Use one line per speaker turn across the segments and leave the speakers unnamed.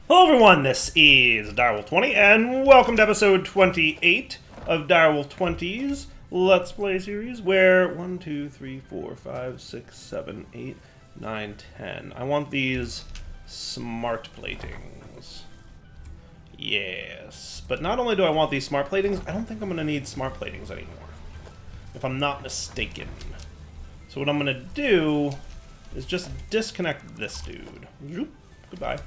Hello everyone, this is Direwolf20, and welcome to episode 28 of Direwolf 20's Let's Play series, where 1, 2, 3, 4, 5, 6, 7, 8, 9, 10. I want these smart platings. Yes. But not only do I want these smart platings, I don't think I'm going to need smart platings anymore. If I'm not mistaken. So what I'm going to do is just disconnect this dude. Zoop. Goodbye.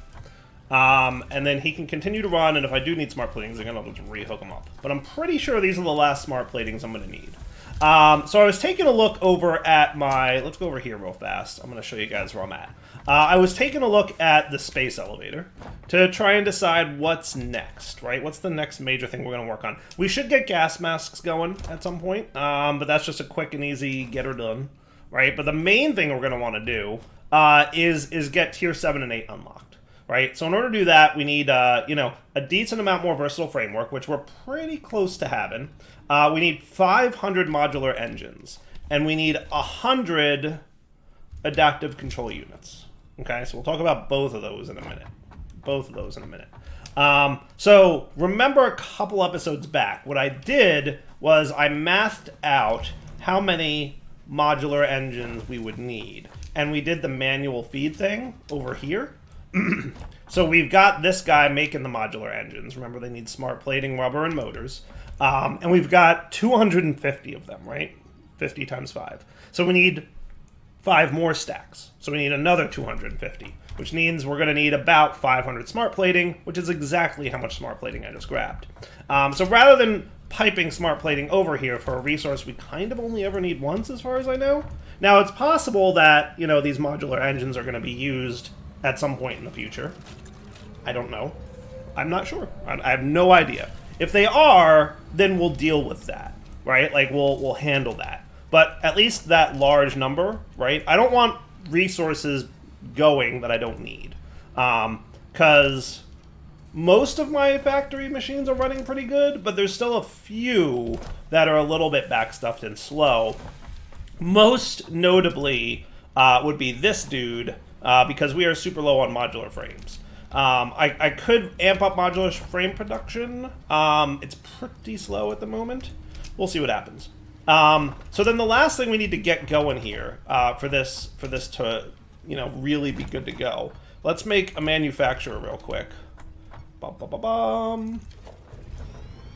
And then he can continue to run, and if I do need smart platings, I'm going to re-hook them up. But I'm pretty sure these are the last smart platings I'm going to need. So I was taking a look over at my... Let's go over here real fast. I'm going to show you guys where I'm at. I was taking a look at the space elevator to try and decide what's next, right? What's the next major thing we're going to work on? We should get gas masks going at some point, but that's just a quick and easy get her done, right? But the main thing we're going to want to do is get tier 7 and 8 unlocked. Right, so in order to do that, we need, a decent amount more versatile framework, which we're pretty close to having. We need 500 modular engines, and we need 100 adaptive control units. Okay, so we'll talk about both of those in a minute. So remember a couple episodes back, what I did was I mathed out how many modular engines we would need, and we did the manual feed thing over here. So we've got this guy making the modular engines. Remember, they need smart plating, rubber, and motors. And we've got 250 of them, right? 50 times 5. So we need 5 more stacks. So we need another 250, which means we're going to need about 500 smart plating, which is exactly how much smart plating I just grabbed. So rather than piping smart plating over here for a resource we kind of only ever need once, as far as I know. Now, it's possible that, these modular engines are going to be used at some point in the future. I don't know. I'm not sure. I have no idea. If they are, then we'll deal with that, right? Like, we'll handle that. But at least that large number, right? I don't want resources going that I don't need. Because most of my factory machines are running pretty good, but there's still a few that are a little bit backstuffed and slow. Most notably would be this dude, because we are super low on modular frames. I could amp up modular frame production. It's pretty slow at the moment. We'll see what happens. So then the last thing we need to get going here for this to really be good to go. Let's make a manufacturer real quick.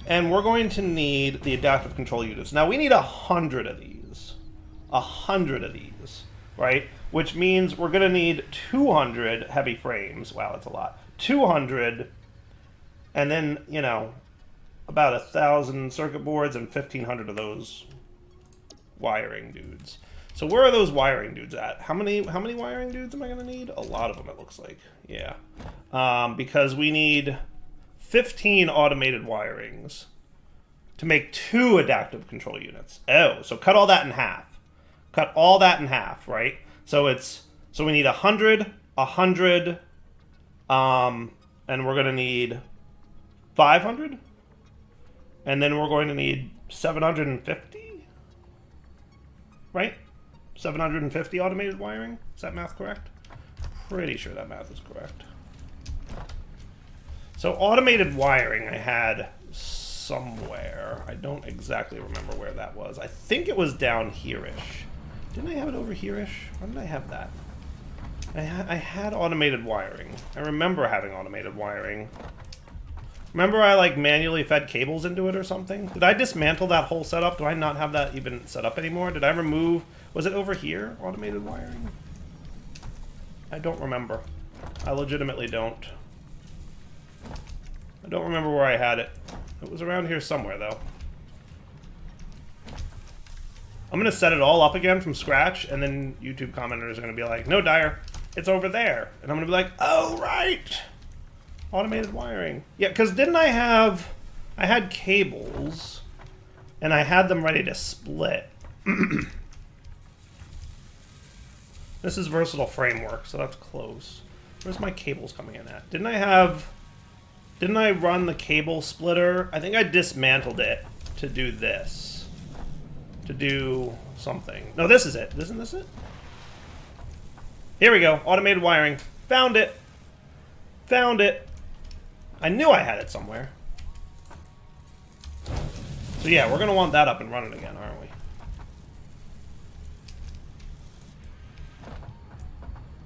And we're going to need the adaptive control units. Now we need 100 of these. 100 of these, right? Which means we're going to need 200 heavy frames. Wow, that's a lot. 200, and then, about 1,000 circuit boards and 1,500 of those wiring dudes. So where are those wiring dudes at? How many wiring dudes am I going to need? A lot of them, it looks like. Yeah. Because we need 15 automated wirings to make 2 adaptive control units. Oh, so cut all that in half. Cut all that in half, right? So we need 100, 100, and we're going to need 500, and then we're going to need 750, right? 750 automated wiring. Is that math correct? Pretty sure that math is correct. So automated wiring I had somewhere. I don't exactly remember where that was. I think it was down here-ish. Didn't I have it over here-ish? Why did I have that? I had automated wiring. I remember having automated wiring. Remember I, manually fed cables into it or something? Did I dismantle that whole setup? Do I not have that even set up anymore? Did I remove... Was it over here? Automated wiring? I don't remember. I legitimately don't. I don't remember where I had it. It was around here somewhere, though. I'm going to set it all up again from scratch, and then YouTube commenters are going to be like, no, Dyer, it's over there. And I'm going to be like, oh, right. Automated wiring. Yeah, because didn't I had cables, and I had them ready to split. This is versatile framework, so that's close. Where's my cables coming in at? Didn't I run the cable splitter? I think I dismantled it to do this. To do something. No, this is it. Isn't this it? Here we go. Automated wiring. Found it. Found it. I knew I had it somewhere. So yeah, we're going to want that up and running again, aren't we?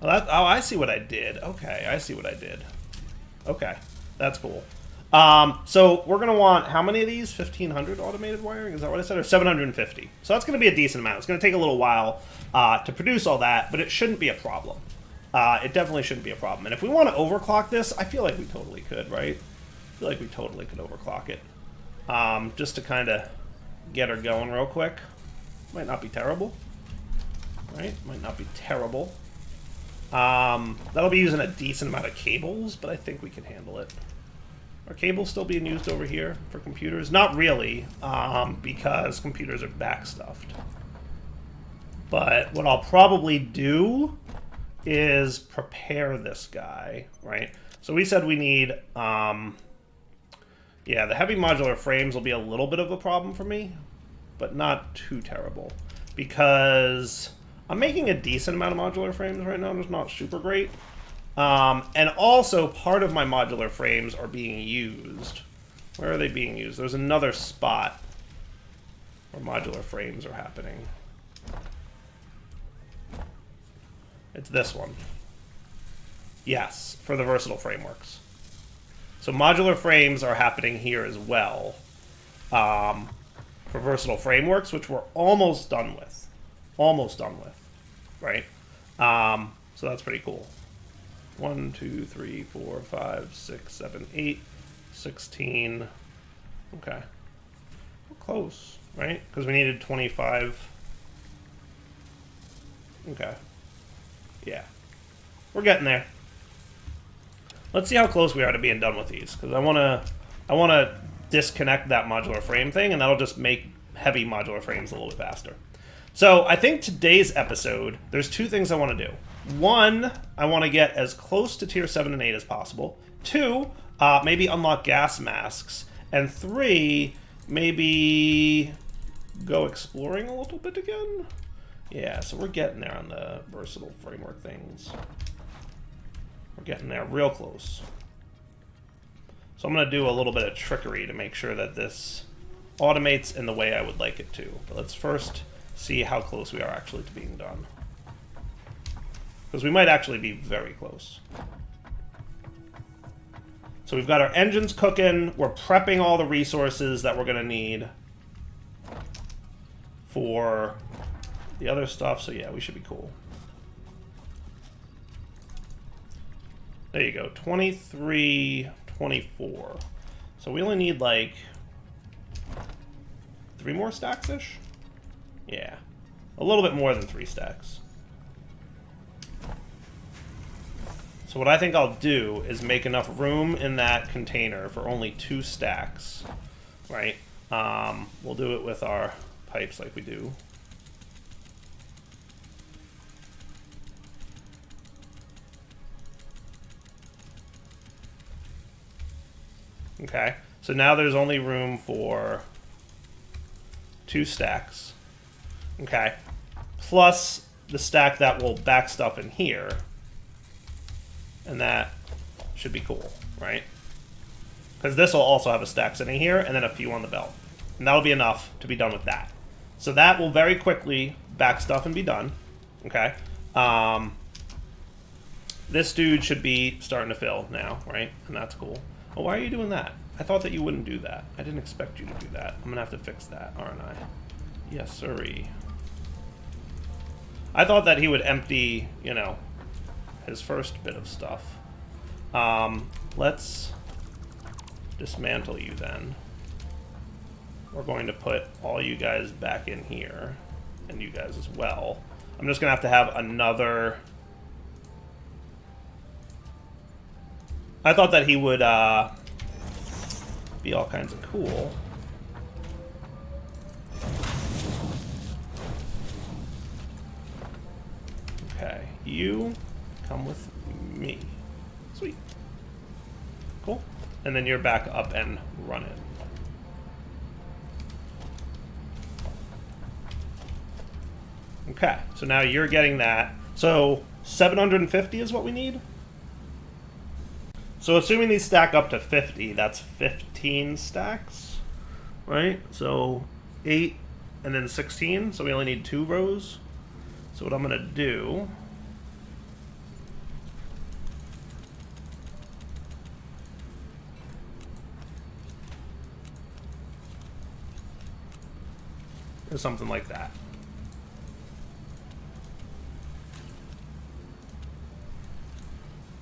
Oh, I see what I did. Okay, I see what I did. Okay, that's cool. So we're going to want how many of these? 1,500 automated wiring? Is that what I said? Or 750. So that's going to be a decent amount. It's going to take a little while to produce all that, but it shouldn't be a problem. It definitely shouldn't be a problem. And if we want to overclock this, I feel like we totally could, right? I feel like we totally could overclock it. Just to kind of get her going real quick. Might not be terrible. Right? Might not be terrible. That'll be using a decent amount of cables, but I think we can handle it. Are cables still being used over here for computers? Not really, because computers are backstuffed. But what I'll probably do is prepare this guy, right? So we said we need, yeah, the heavy modular frames will be a little bit of a problem for me, but not too terrible, because I'm making a decent amount of modular frames right now, just not super great. And also, part of my modular frames are being used. Where are they being used? There's another spot where modular frames are happening. It's this one. Yes, for the versatile frameworks. So modular frames are happening here as well. For versatile frameworks, which we're almost done with. Almost done with. Right? So that's pretty cool. 1, 2, 3, 4, 5, 6, 7, 8, 16. Okay. We're close, right? Because we needed 25. Okay. Yeah. We're getting there. Let's see how close we are to being done with these, because I want to disconnect that modular frame thing, and that'll just make heavy modular frames a little bit faster. So I think today's episode, there's two things I want to do. One, I want to get as close to tier 7 and 8 as possible. 2, maybe unlock gas masks. And 3, maybe go exploring a little bit again. Yeah, so we're getting there on the versatile framework things. We're getting there real close. So I'm going to do a little bit of trickery to make sure that this automates in the way I would like it to. But let's first see how close we are actually to being done. Because we might actually be very close. So we've got our engines cooking. We're prepping all the resources that we're going to need for the other stuff. So yeah, we should be cool. There you go. 23, 24. So we only need like 3 more stacks-ish? Yeah. A little bit more than 3 stacks. So what I think I'll do is make enough room in that container for only 2 stacks, right? We'll do it with our pipes like we do. Okay, so now there's only room for 2 stacks. Okay, plus the stack that will back stuff in here. And that should be cool, right? Because this will also have a stack sitting here, and then a few on the belt. And that'll be enough to be done with that. So that will very quickly back stuff and be done. Okay? This dude should be starting to fill now, right? And that's cool. Oh, why are you doing that? I thought that you wouldn't do that. I didn't expect you to do that. I'm going to have to fix that, aren't I? Yes, sirree. I thought that he would empty, you know, his first bit of stuff. Let's dismantle you then. We're going to put all you guys back in here, and you guys as well. I'm just going to have another... I thought that he would be all kinds of cool. Okay, you... come with me. Sweet. Cool. And then you're back up and running. Okay, so now you're getting that. So 750 is what we need? So assuming these stack up to 50, that's 15 stacks, right? So 8 and then 16, so we only need 2 rows. So what I'm gonna do is something like that.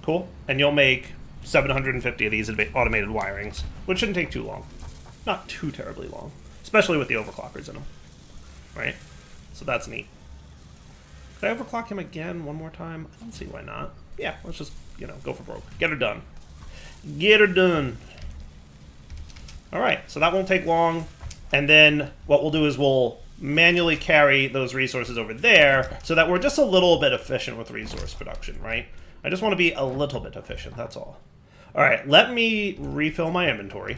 Cool. And you'll make 750 of these automated wirings, which shouldn't take too long. Not too terribly long, especially with the overclockers in them, right? So that's neat. Could I overclock him again one more time? I don't see why not. Yeah, let's just, you know, go for broke. Get her done. Get her done. All right, so that won't take long. And then what we'll do is we'll manually carry those resources over there so that we're just a little bit efficient with resource production, right? I just want to be a little bit efficient, that's all. All right, let me refill my inventory.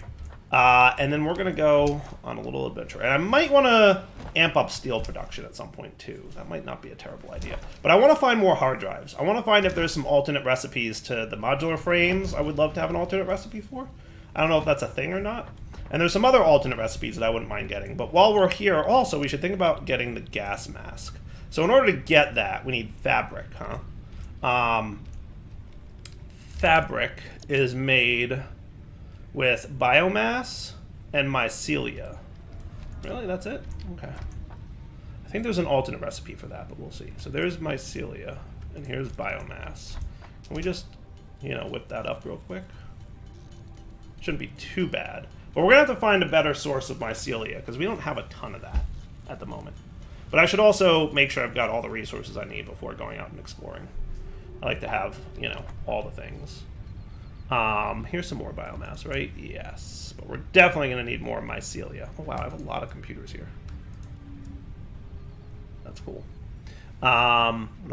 And then we're going to go on a little adventure. And I might want to amp up steel production at some point, too. That might not be a terrible idea. But I want to find more hard drives. I want to find if there's some alternate recipes to the modular frames I would love to have an alternate recipe for. I don't know if that's a thing or not. And there's some other alternate recipes that I wouldn't mind getting. But while we're here, also, we should think about getting the gas mask. So in order to get that, we need fabric, huh? Fabric is made with biomass and mycelia. Really? That's it? Okay. I think there's an alternate recipe for that, but we'll see. So there's mycelia, and here's biomass. Can we just, you know, whip that up real quick? Shouldn't be too bad. But we're going to have to find a better source of mycelia, because we don't have a ton of that at the moment. But I should also make sure I've got all the resources I need before going out and exploring. I like to have, you know, all the things. Here's some more biomass, right? Yes. But we're definitely going to need more mycelia. Oh, wow, I have a lot of computers here. That's cool. What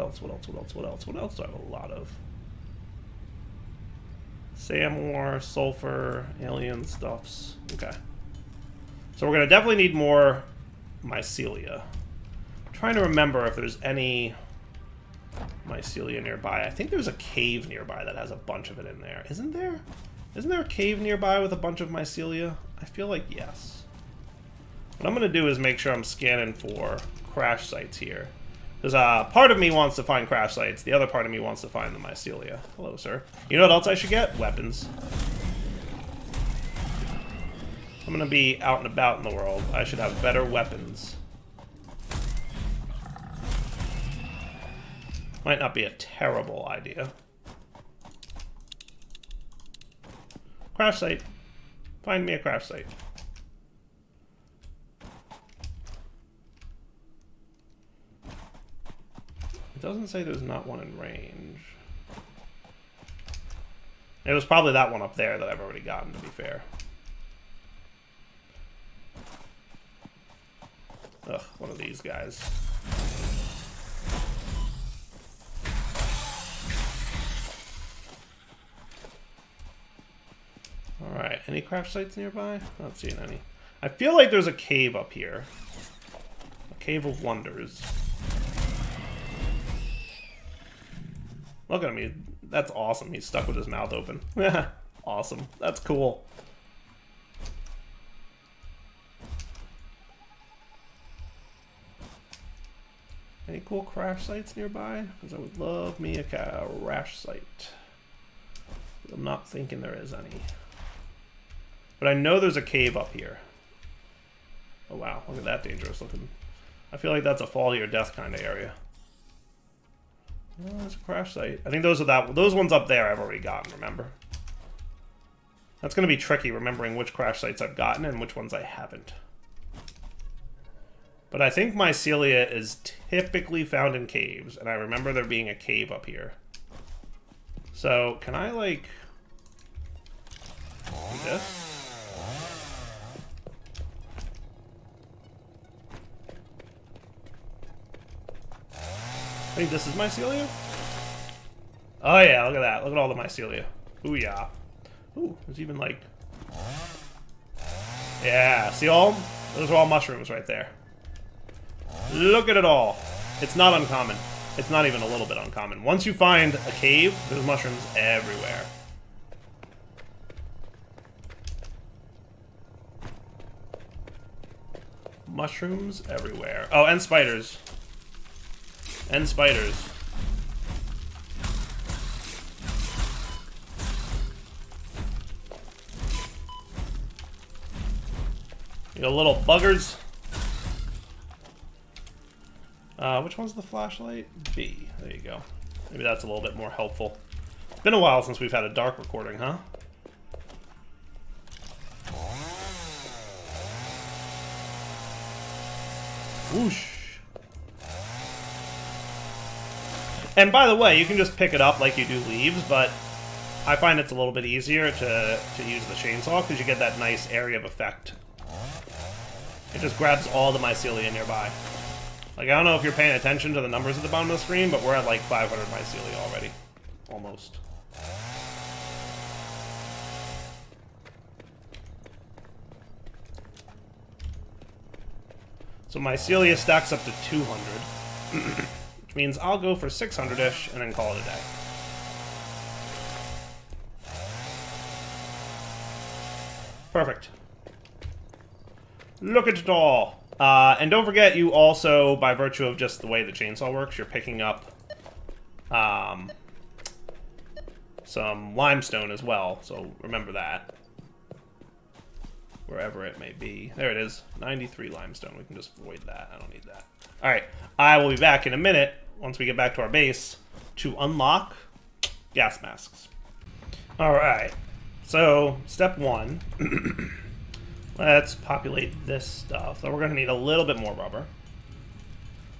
else? What else? What else? What else? What else do I have a lot of? Samor, sulfur, alien stuffs. Okay. So we're going to definitely need more mycelia. I'm trying to remember if there's any mycelia nearby. I think there's a cave nearby that has a bunch of it in there. Isn't there? Isn't there a cave nearby with a bunch of mycelia? I feel like yes. What I'm going to do is make sure I'm scanning for crash sites here. Because part of me wants to find crash sites. The other part of me wants to find the mycelia. Hello, sir. You know what else I should get? Weapons. I'm going to be out and about in the world. I should have better weapons. Might not be a terrible idea. Crash site. Find me a crash site. It doesn't say there's not one in range. It was probably that one up there that I've already gotten, to be fair. Ugh, one of these guys. Alright, any crash sites nearby? Not seeing any. I feel like there's a cave up here. A cave of wonders. Look at him, that's awesome. He's stuck with his mouth open. Awesome, that's cool. Any cool crash sites nearby? Because I would love me a crash site. I'm not thinking there is any. But I know there's a cave up here. Oh wow, look at that dangerous looking. I feel like that's a fall to your death kind of area. Oh, there's a crash site. I think those ones up there I've already gotten, remember? That's going to be tricky remembering which crash sites I've gotten and which ones I haven't. But I think mycelia is typically found in caves, and I remember there being a cave up here. So, can I, like, do this? I think this is mycelia? Oh yeah, look at that. Look at all the mycelia. Ooh yeah. Ooh, there's even like... Yeah, see all? Those are all mushrooms right there. Look at it all. It's not uncommon. It's not even a little bit uncommon. Once you find a cave, there's mushrooms everywhere. Mushrooms everywhere. Oh, and spiders. And spiders. You little buggers. Which one's the flashlight? B. There you go. Maybe that's a little bit more helpful. It's been a while since we've had a dark recording, huh? Whoosh. And by the way, you can just pick it up like you do leaves, but I find it's a little bit easier to use the chainsaw because you get that nice area of effect. It just grabs all the mycelia nearby. Like, I don't know if you're paying attention to the numbers at the bottom of the screen, but we're at like 500 mycelia already. Almost. So mycelia stacks up to 200. Which means I'll go for 600-ish and then call it a day. Perfect. Look at it all. And don't forget, you also, by virtue of just the way the chainsaw works, you're picking up some limestone as well. So remember that. Wherever it may be. There it is. 93 limestone. We can just void that. I don't need that. Alright. I will be back in a minute, once we get back to our base, to unlock gas masks. Alright. So, step one. Let's populate this stuff. So we're going to need a little bit more rubber.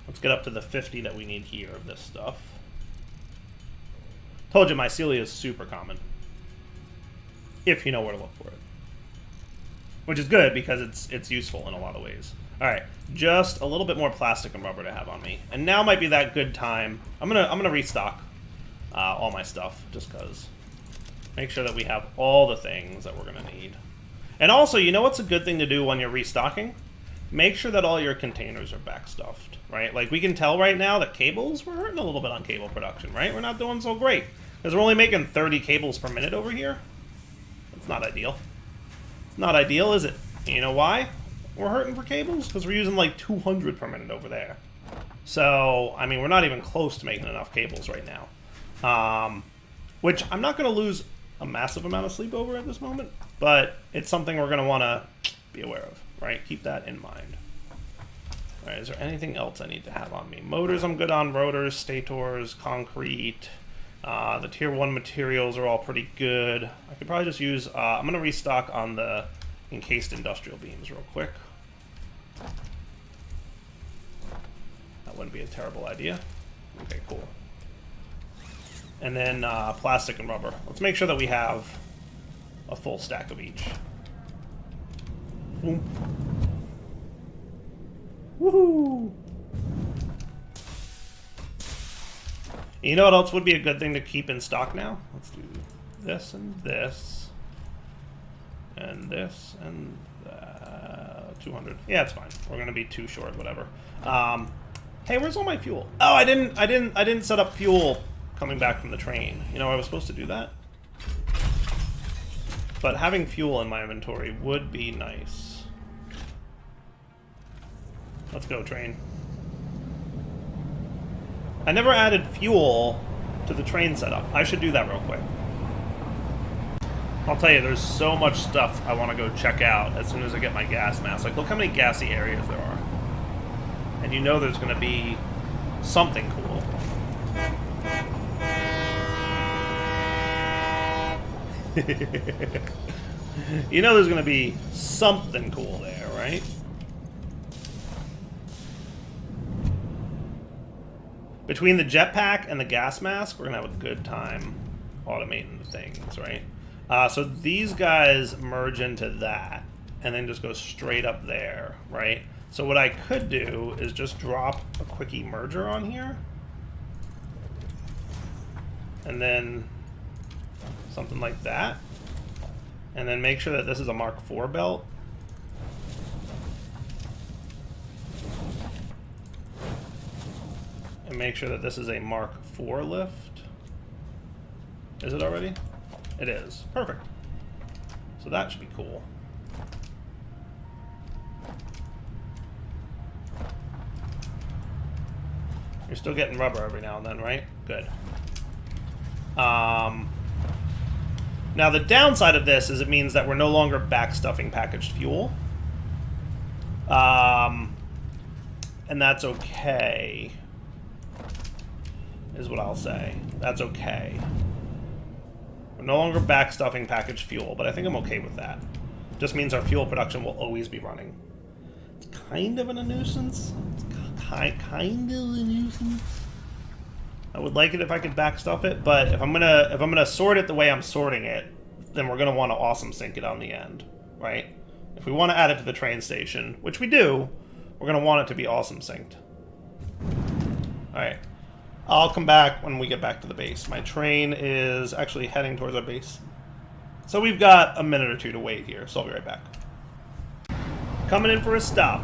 Let's get up to the 50 that we need here of this stuff. Told you mycelia is super common. If you know where to look for it. Which is good because it's useful in a lot of ways. Alright, just a little bit more plastic and rubber to have on me. And now might be that good time. I'm gonna restock all my stuff just because. Make sure that we have all the things that we're gonna need. And also, you know what's a good thing to do when you're restocking? Make sure that all your containers are backstuffed, right? Like, we can tell right now that cables, we're hurting a little bit on cable production, right? We're not doing so great. Because we're only making 30 cables per minute over here. That's not ideal. It's not ideal, is it? And you know why we're hurting for cables? Because we're using like 200 per minute over there. So, I mean, we're not even close to making enough cables right now. Which I'm not going to lose a massive amount of sleep over at this moment, but it's something we're going to want to be aware of, right? Keep that in mind. All right, is there anything else I need to have on me? Motors, I'm good on. Rotors, stators, concrete. The tier 1 materials are all pretty good. I could probably just use... I'm going to restock on the encased industrial beams real quick. That wouldn't be a terrible idea. Okay, cool. And then plastic and rubber. Let's make sure that we have a full stack of each. Boom. Woohoo! You know what else would be a good thing to keep in stock now? Let's do this and this. And this and 200. Yeah, it's fine. We're gonna be too short, whatever. Hey, where's all my fuel? Oh, I didn't set up fuel coming back from the train. You know, I was supposed to do that. But having fuel in my inventory would be nice. Let's go, train. I never added fuel to the train setup. I should do that real quick. I'll tell you, there's so much stuff I want to go check out as soon as I get my gas mask. Like, look how many gassy areas there are. And you know there's going to be something cool. You know there's going to be something cool there, right? Between the jetpack and the gas mask, we're going to have a good time automating the things, right? So these guys merge into that, and then just go straight up there, right? So what I could do is just drop a quickie merger on here. And then something like that. And then make sure that this is a Mark IV belt. And make sure that this is a Mark IV lift. Is it already? It is. Perfect. So that should be cool. You're still getting rubber every now and then, right? Good. Now the downside of this is it means that we're no longer backstuffing packaged fuel. And that's okay, is what I'll say. That's okay. We're no longer backstuffing packaged fuel, but I think I'm okay with that. Just means our fuel production will always be running. It's kind of a nuisance. It's kind of a nuisance. I would like it if I could backstuff it, but if I'm gonna sort it the way I'm sorting it, then we're gonna want to awesome sync it on the end, right? If we want to add it to the train station, which we do, we're gonna want it to be awesome synced. All right, I'll come back when we get back to the base. My train is actually heading towards our base, so we've got a minute or two to wait here. So I'll be right back. Coming in for a stop.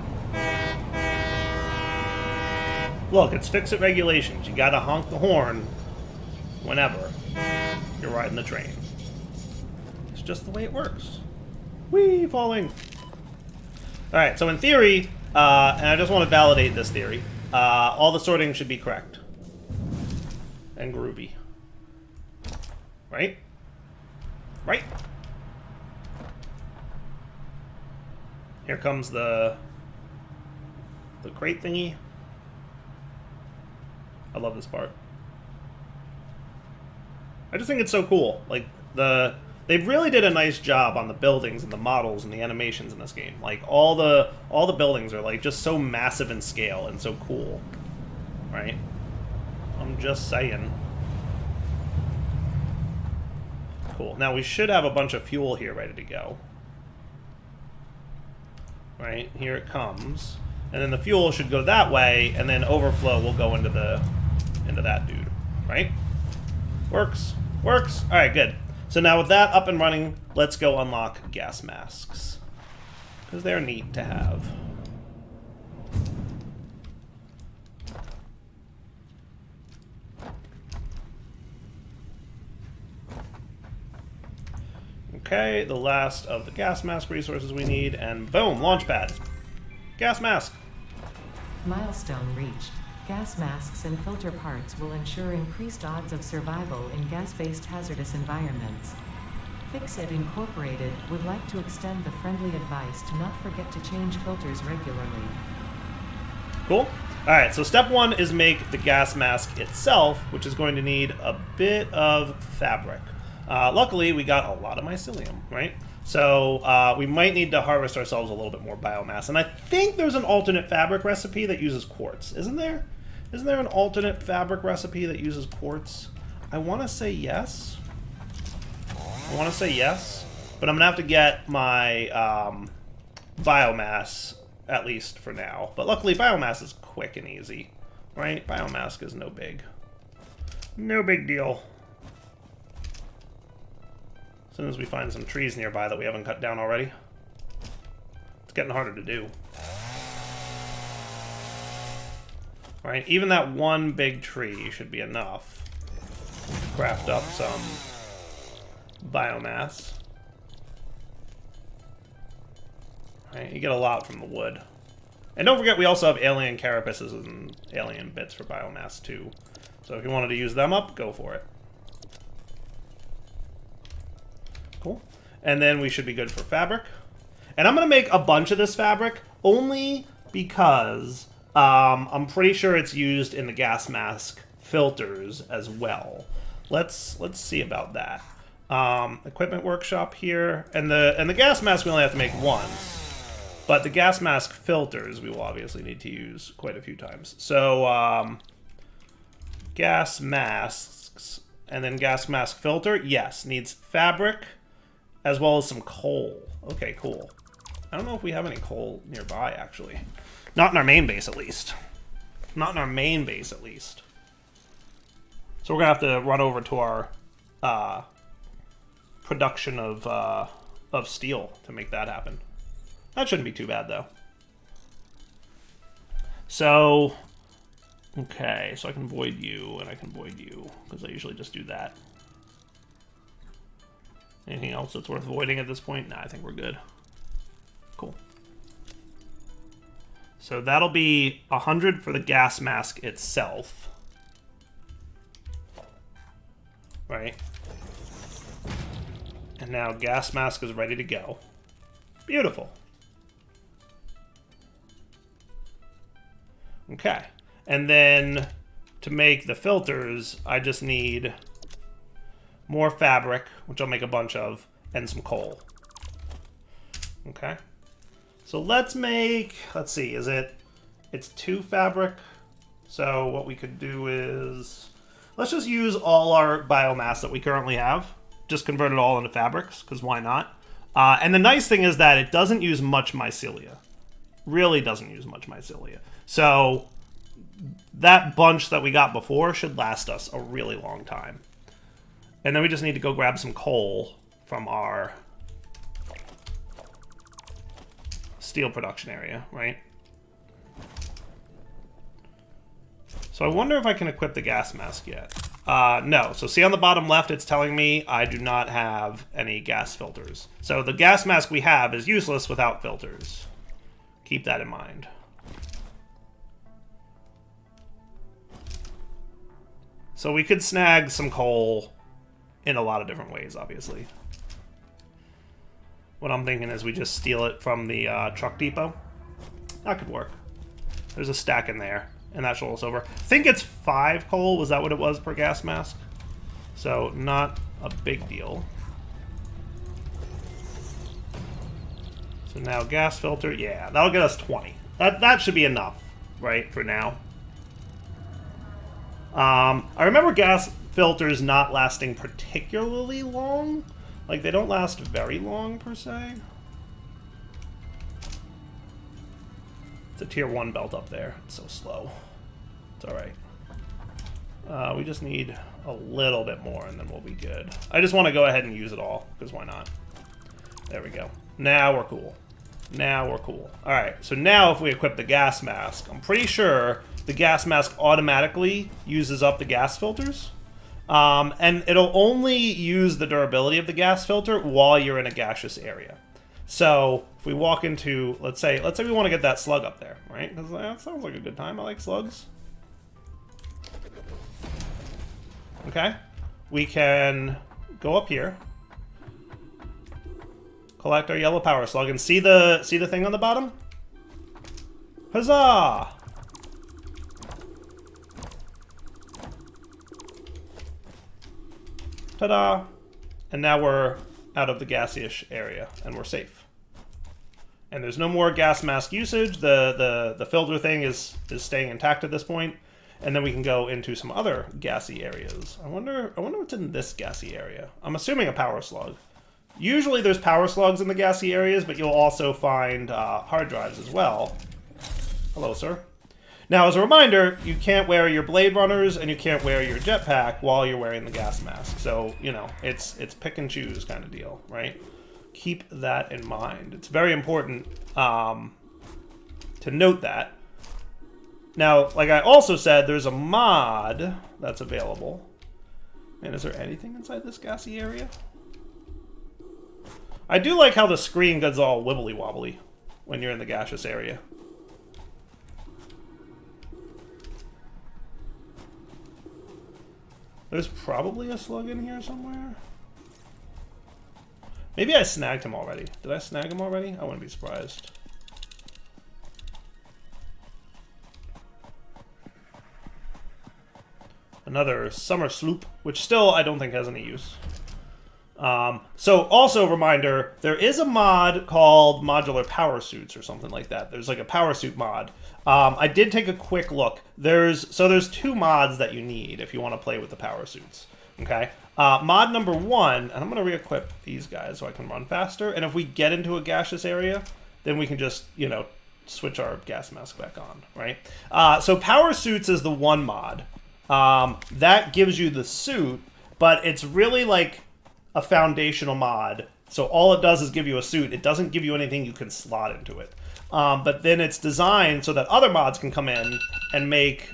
Look, it's fix-it regulations. You gotta honk the horn whenever you're riding the train. It's just the way it works. Whee! Falling. Alright, so in theory, and I just want to validate this theory, all the sorting should be correct. And groovy. Right? Right? Here comes the crate thingy. I love this part. I just think it's so cool. Like, they really did a nice job on the buildings and the models and the animations in this game. Like, all the buildings are like just so massive in scale and so cool. Right? I'm just saying. Cool. Now we should have a bunch of fuel here ready to go. Right? Here it comes. And then the fuel should go that way, and then overflow will go into that dude, right? Works. Works. All right, good. So now with that up and running, let's go unlock gas masks, because they're neat to have. Okay, the last of the gas mask resources we need, and boom, launch pad. Gas mask.
Milestone reached. Gas masks and filter parts will ensure increased odds of survival in gas-based hazardous environments. Fixit Incorporated would like to extend the friendly advice to not forget to change filters regularly.
Cool. Alright, so step one is make the gas mask itself, which is going to need a bit of fabric. Luckily, we got a lot of mycelium, right? So we might need to harvest ourselves a little bit more biomass. And I think there's an alternate fabric recipe that uses quartz. Isn't there? Isn't there an alternate fabric recipe that uses quartz? I want to say yes. I want to say yes. But I'm going to have to get my biomass, at least for now. But luckily, biomass is quick and easy, right? Biomass is no big. No big deal. As soon as we find some trees nearby that we haven't cut down already. It's getting harder to do. Right, even that one big tree should be enough to craft up some biomass. Right, you get a lot from the wood. And don't forget, we also have alien carapaces and alien bits for biomass too. So if you wanted to use them up, go for it. Cool. And then we should be good for fabric. And I'm going to make a bunch of this fabric only because I'm pretty sure it's used in the gas mask filters as well. Let's see about that. Equipment workshop here. And the gas mask we only have to make once. But the gas mask filters we will obviously need to use quite a few times. So gas masks and then gas mask filter. Yes, needs fabric as well as some coal. Okay, cool. I don't know if we have any coal nearby, actually. Not in our main base, at least. Not in our main base, at least. So we're going to have to run over to our production of steel to make that happen. That shouldn't be too bad, though. So, okay, so I can void you, and I can void you, because I usually just do that. Anything else that's worth voiding at this point? Nah, I think we're good. Cool. So that'll be 100 for the gas mask itself. Right? And now gas mask is ready to go. Beautiful. Okay. And then to make the filters, I just need more fabric, which I'll make a bunch of, and some coal. Okay. So let's see, it's 2 fabric. So what we could do is, let's just use all our biomass that we currently have. Just convert it all into fabrics, because why not? And the nice thing is that it doesn't use much mycelia. Really doesn't use much mycelia. So that bunch that we got before should last us a really long time. And then we just need to go grab some coal from our steel production area, right? So I wonder if I can equip the gas mask yet. No. So see on the bottom left, it's telling me I do not have any gas filters. So the gas mask we have is useless without filters. Keep that in mind. So we could snag some coal in a lot of different ways, obviously. What I'm thinking is we just steal it from the truck depot. That could work. There's a stack in there, and that should roll us over. I think it's 5 coal. Was that what it was per gas mask? So not a big deal. So now gas filter, yeah, that'll get us 20. That should be enough, right, for now. I remember gas filters not lasting particularly long. Like, they don't last very long, per se. It's a tier 1 belt up there. It's so slow. It's alright. We just need a little bit more, and then we'll be good. I just want to go ahead and use it all, because why not? There we go. Now we're cool. Now we're cool. Alright, so now if we equip the gas mask, I'm pretty sure the gas mask automatically uses up the gas filters. And it'll only use the durability of the gas filter while you're in a gaseous area. So if we walk into, let's say we want to get that slug up there, right? Because that sounds like a good time. I like slugs. Okay. We can go up here, collect our yellow power slug, and see the thing on the bottom? Huzzah! Ta-da! And now we're out of the gaseous area, and we're safe. And there's no more gas mask usage. The filter thing is staying intact at this point. And then we can go into some other gassy areas. I wonder what's in this gassy area. I'm assuming a power slug. Usually there's power slugs in the gassy areas, but you'll also find hard drives as well. Hello, sir. Now, as a reminder, you can't wear your Blade Runners and you can't wear your jetpack while you're wearing the gas mask. So, you know, it's pick and choose kind of deal, right? Keep that in mind. It's very important to note that. Now, like I also said, there's a mod that's available. And is there anything inside this gassy area? I do like how the screen gets all wibbly-wobbly when you're in the gaseous area. There's probably a slug in here somewhere. Maybe I snagged him already. Did I snag him already? I wouldn't be surprised. Another summer sloop, which still I don't think has any use. So also a reminder, there is a mod called Modular Power Suits or something like that. There's like a power suit mod. I did take a quick look. There's 2 mods that you need if you want to play with the power suits. Okay. Mod number 1, and I'm going to re-equip these guys so I can run faster. And if we get into a gaseous area, then we can just, you know, switch our gas mask back on, right? So power suits is the 1 mod. That gives you the suit, but it's really like a foundational mod. So all it does is give you a suit. It doesn't give you anything you can slot into it. But then it's designed so that other mods can come in and make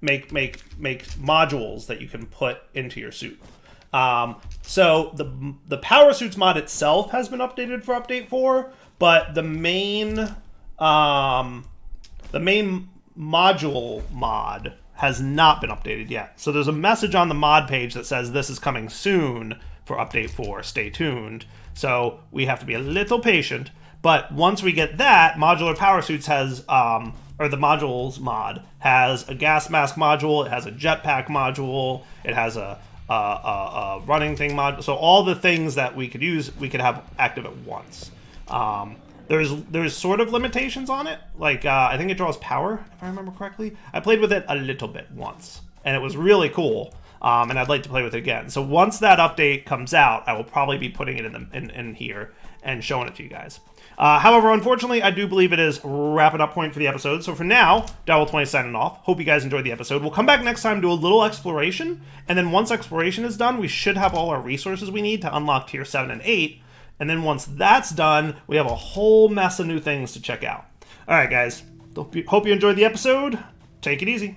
modules that you can put into your suit. So the power suits mod itself has been updated for update 4, but the main the main module mod has not been updated yet. So there's a message on the mod page that says this is coming soon for update 4. Stay tuned. So we have to be a little patient. But once we get that, Modular Power Suits has, or the modules mod, has a gas mask module, it has a jetpack module, it has a running thing module. So all the things that we could use, we could have active at once. There's sort of limitations on it. Like, I think it draws power, if I remember correctly. I played with it a little bit once, and it was really cool. And I'd like to play with it again. So once that update comes out, I will probably be putting it in here and showing it to you guys. However, unfortunately, I do believe it is wrapping up point for the episode. So for now, Ep28 signing off. Hope you guys enjoyed the episode. We'll come back next time, do a little exploration, and then once exploration is done, we should have all our resources we need to unlock tier 7 and 8. And then once that's done, we have a whole mess of new things to check out. All right, guys. Hope you enjoyed the episode. Take it easy.